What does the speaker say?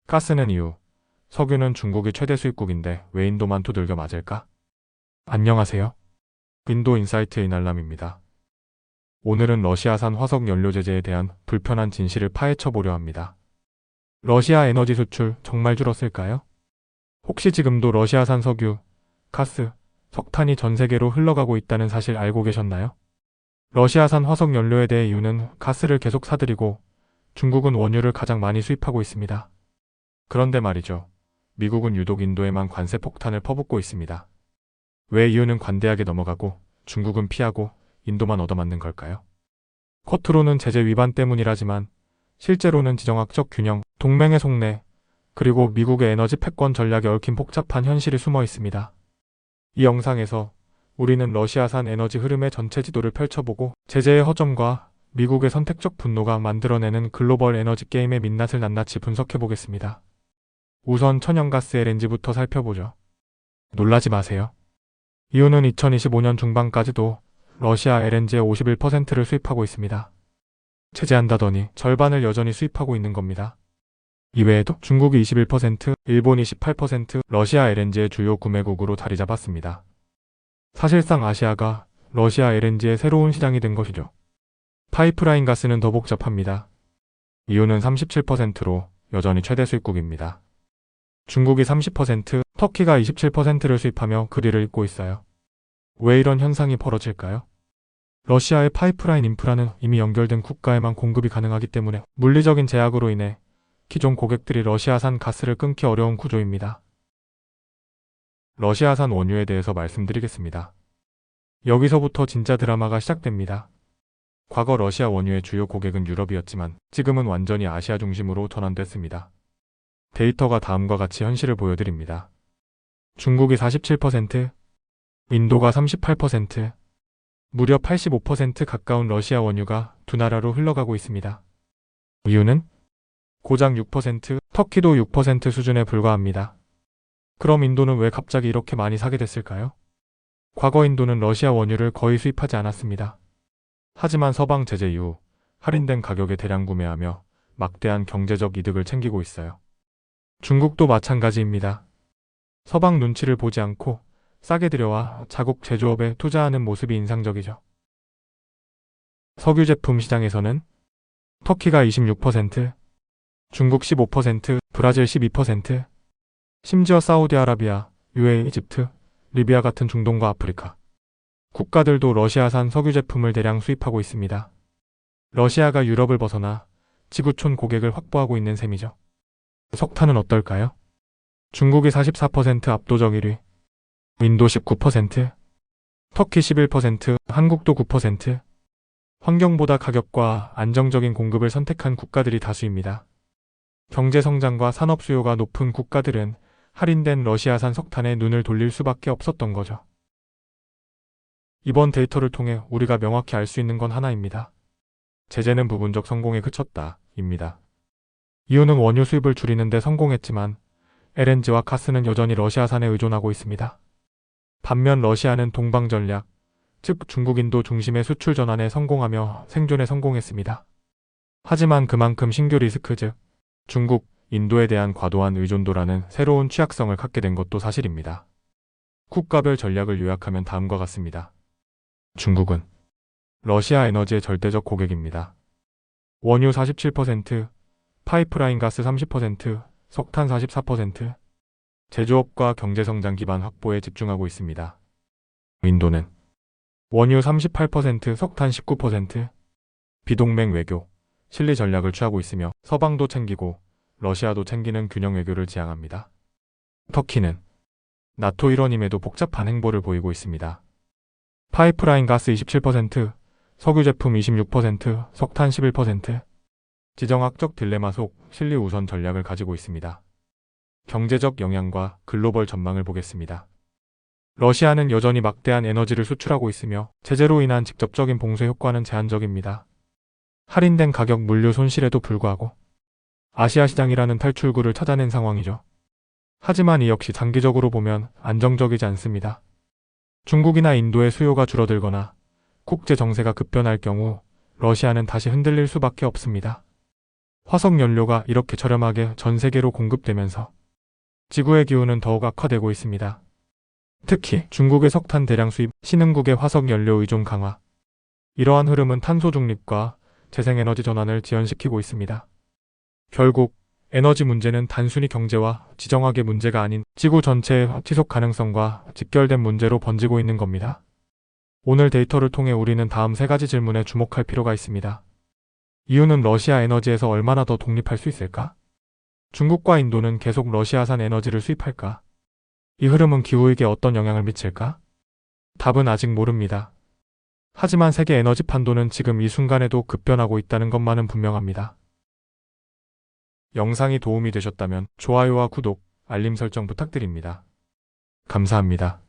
가스는 이유. 석유는 중국이 최대 수입국인데 왜 인도만 두들겨 맞을까? 안녕하세요. 인도 인사이트 이날람입니다. 오늘은 러시아산 화석 연료 제재에 대한 불편한 진실을 파헤쳐 보려 합니다. 러시아 에너지 수출 정말 줄었을까요? 혹시 지금도 러시아산 석유, 가스, 석탄이 전 세계로 흘러가고 있다는 사실 알고 계셨나요? 러시아산 화석 연료에 대해 이유는 가스를 계속 사들이고 중국은 원유를 가장 많이 수입하고 있습니다. 그런데 말이죠. 미국은 유독 인도에만 관세 폭탄을 퍼붓고 있습니다. 왜 이유는 관대하게 넘어가고 중국은 피하고 인도만 얻어맞는 걸까요? 겉으로는 제재 위반 때문이라지만 실제로는 지정학적 균형, 동맹의 속내, 그리고 미국의 에너지 패권 전략에 얽힌 복잡한 현실이 숨어 있습니다. 이 영상에서 우리는 러시아산 에너지 흐름의 전체 지도를 펼쳐보고 제재의 허점과 미국의 선택적 분노가 만들어내는 글로벌 에너지 게임의 민낯을 낱낱이 분석해보겠습니다. 우선 천연가스 LNG부터 살펴보죠. 놀라지 마세요. 이유는 2025년 중반까지도 러시아 LNG의 51%를 수입하고 있습니다. 제재한다더니 절반을 여전히 수입하고 있는 겁니다. 이외에도 중국이 21%, 일본이 18%, 러시아 LNG의 주요 구매국으로 자리 잡았습니다. 사실상 아시아가 러시아 LNG의 새로운 시장이 된 것이죠. 파이프라인 가스는 더 복잡합니다. 이유는 37%로 여전히 최대 수입국입니다. 중국이 30%, 터키가 27%를 수입하며 그리를 잇고 있어요. 왜 이런 현상이 벌어질까요? 러시아의 파이프라인 인프라는 이미 연결된 국가에만 공급이 가능하기 때문에 물리적인 제약으로 인해 기존 고객들이 러시아산 가스를 끊기 어려운 구조입니다. 러시아산 원유에 대해서 말씀드리겠습니다. 여기서부터 진짜 드라마가 시작됩니다. 과거 러시아 원유의 주요 고객은 유럽이었지만 지금은 완전히 아시아 중심으로 전환됐습니다. 데이터가 다음과 같이 현실을 보여드립니다. 중국이 47%, 인도가 38%, 무려 85% 가까운 러시아 원유가 두 나라로 흘러가고 있습니다. 이유는 고작 6%, 터키도 6% 수준에 불과합니다. 그럼 인도는 왜 갑자기 이렇게 많이 사게 됐을까요? 과거 인도는 러시아 원유를 거의 수입하지 않았습니다. 하지만 서방 제재 이후 할인된 가격에 대량 구매하며 막대한 경제적 이득을 챙기고 있어요. 중국도 마찬가지입니다. 서방 눈치를 보지 않고 싸게 들여와 자국 제조업에 투자하는 모습이 인상적이죠. 석유 제품 시장에서는 터키가 26%, 중국 15%, 브라질 12%, 심지어 사우디아라비아, UAE, 이집트, 리비아 같은 중동과 아프리카 국가들도 러시아산 석유 제품을 대량 수입하고 있습니다. 러시아가 유럽을 벗어나 지구촌 고객을 확보하고 있는 셈이죠. 석탄은 어떨까요? 중국이 44% 압도적 1위, 인도 19%, 터키 11%, 한국도 9%. 환경보다 가격과 안정적인 공급을 선택한 국가들이 다수입니다. 경제 성장과 산업 수요가 높은 국가들은 할인된 러시아산 석탄에 눈을 돌릴 수밖에 없었던 거죠. 이번 데이터를 통해 우리가 명확히 알 수 있는 건 하나입니다. 제재는 부분적 성공에 그쳤다, 입니다. 이유는 원유 수입을 줄이는 데 성공했지만 LNG와 가스는 여전히 러시아산에 의존하고 있습니다. 반면 러시아는 동방 전략, 즉 중국 인도 중심의 수출 전환에 성공하며 생존에 성공했습니다. 하지만 그만큼 신규 리스크 즉 중국, 인도에 대한 과도한 의존도라는 새로운 취약성을 갖게 된 것도 사실입니다. 국가별 전략을 요약하면 다음과 같습니다. 중국은 러시아 에너지의 절대적 고객입니다. 원유 47%, 파이프라인 가스 30%, 석탄 44%, 제조업과 경제성장 기반 확보에 집중하고 있습니다. 인도는 원유 38%, 석탄 19%, 비동맹 외교, 실리 전략을 취하고 있으며 서방도 챙기고 러시아도 챙기는 균형 외교를 지향합니다. 터키는 나토 일원임에도 복잡한 행보를 보이고 있습니다. 파이프라인 가스 27%, 석유 제품 26%, 석탄 11%, 지정학적 딜레마 속 실리 우선 전략을 가지고 있습니다. 경제적 영향과 글로벌 전망을 보겠습니다. 러시아는 여전히 막대한 에너지를 수출하고 있으며 제재로 인한 직접적인 봉쇄 효과는 제한적입니다. 할인된 가격 물류 손실에도 불구하고 아시아 시장이라는 탈출구를 찾아낸 상황이죠. 하지만 이 역시 장기적으로 보면 안정적이지 않습니다. 중국이나 인도의 수요가 줄어들거나 국제 정세가 급변할 경우 러시아는 다시 흔들릴 수밖에 없습니다. 화석 연료가 이렇게 저렴하게 전 세계로 공급되면서 지구의 기후는 더욱 악화되고 있습니다. 특히 중국의 석탄 대량 수입, 신흥국의 화석 연료 의존 강화. 이러한 흐름은 탄소 중립과 재생에너지 전환을 지연시키고 있습니다. 결국 에너지 문제는 단순히 경제와 지정학의 문제가 아닌 지구 전체의 지속 가능성과 직결된 문제로 번지고 있는 겁니다. 오늘 데이터를 통해 우리는 다음 세 가지 질문에 주목할 필요가 있습니다. 이유는 러시아 에너지에서 얼마나 더 독립할 수 있을까? 중국과 인도는 계속 러시아산 에너지를 수입할까? 이 흐름은 기후위기에 어떤 영향을 미칠까? 답은 아직 모릅니다. 하지만 세계 에너지 판도는 지금 이 순간에도 급변하고 있다는 것만은 분명합니다. 영상이 도움이 되셨다면 좋아요와 구독, 알림 설정 부탁드립니다. 감사합니다.